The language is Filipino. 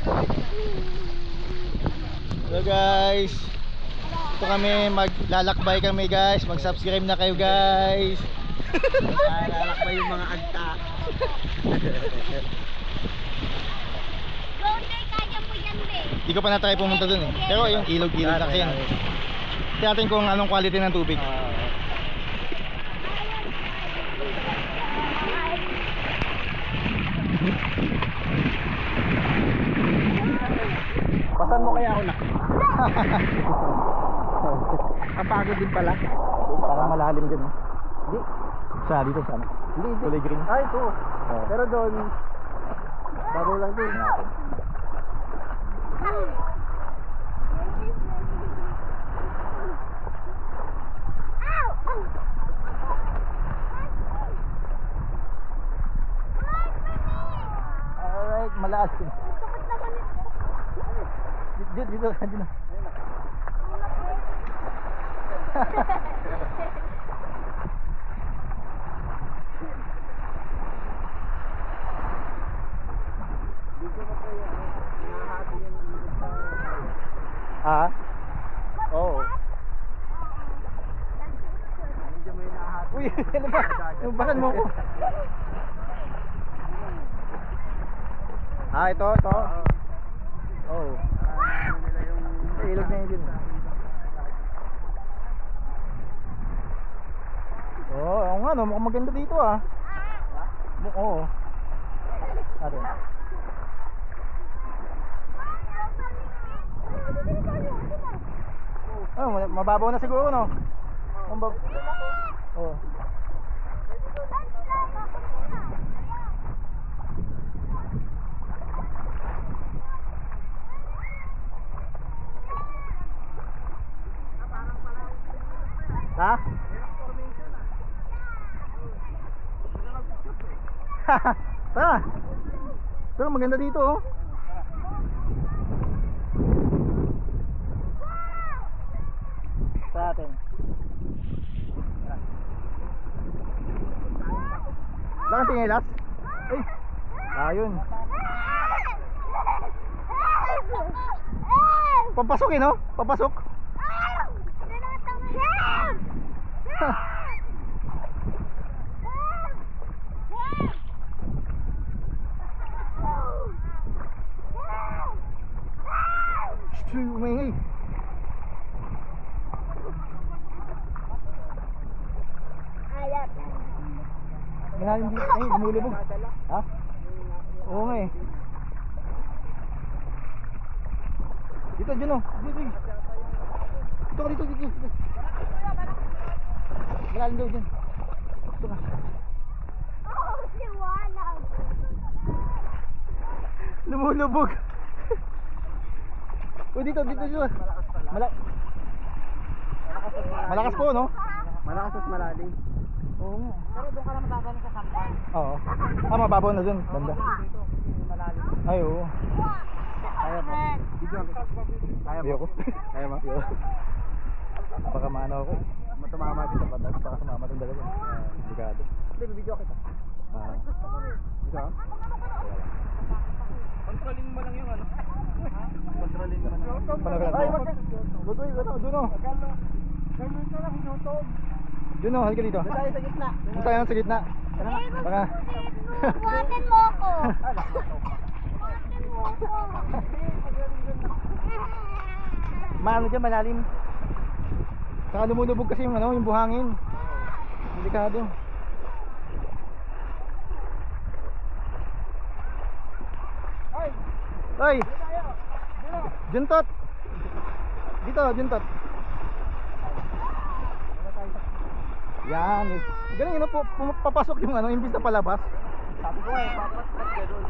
So guys, ito kami, maglalakbay kami guys. Mag-subscribe na kayo guys. Lalakbay yung mga agta. Kaya mo yan, be. Hindi ko pa na-try pumunta dun eh. Pero yung ilog-ilog na kasi yan. Tingnan natin kung anong quality ng tubig. Pasan mo kaya ako na? Ang pagod din pala. Parang malalim din. Hindi. Sa dito sana. Hindi. Kulay green. Ay, ito. Oh. Pero doon, baro lang din. Alright, malaas. Dito, dito. Ah? Oo. Uy, ano ba? Bakan mo ko. Ah, ito. Oh. Ilog na yun. Oo nga no, mukhang maganda dito ah. Oo. Atin. Oh, mababaw na siguro no. Oh. Ha? Tara. Pero maganda dito oh. Sa atin. Bakit tingilas? Ay. Ayun. Papasok eh no? Papasok. Umingay. Minalim dito. Ay, lumulubog. Ha? Oo nga eh. Dito, dyan o. Dito ka, dito. Malalim daw dyan. Dito ka. Lumulubog. Uy, dito. Malakas po, no? Malakas at malalim. Oo nga. Pero doon ka na matatanim sa sampan. Oo. Ah, mababaw na dun. Banda. Malalim. Ay, oo. Kaya mo. Video ang kita. Kaya mo. Ayoko. Kaya mo. Baka maano ako. Matumama dito pa. Baka sumama itong dalawa. Delikado. Hindi, video kita. Ah. Ito ah. Kontrolin mo lang yung ano. Kontrolin mo lang. Ay, wag ka. Lutoy, doon o. Ganyan ka lang, YouTube. Doon o, halika dito. Doon tayo sa gitna. Doon tayo sa gitna. Baka. Buhatin mo ako. Maano dyan, malalim. Saka lumulubog kasi yung, yung buhangin. Delikado. Hoy! Juntot! Dito, juntot. Yan. Ganun yun, papasok yung imbis na palabas. Sabi ko eh, papat gano'n.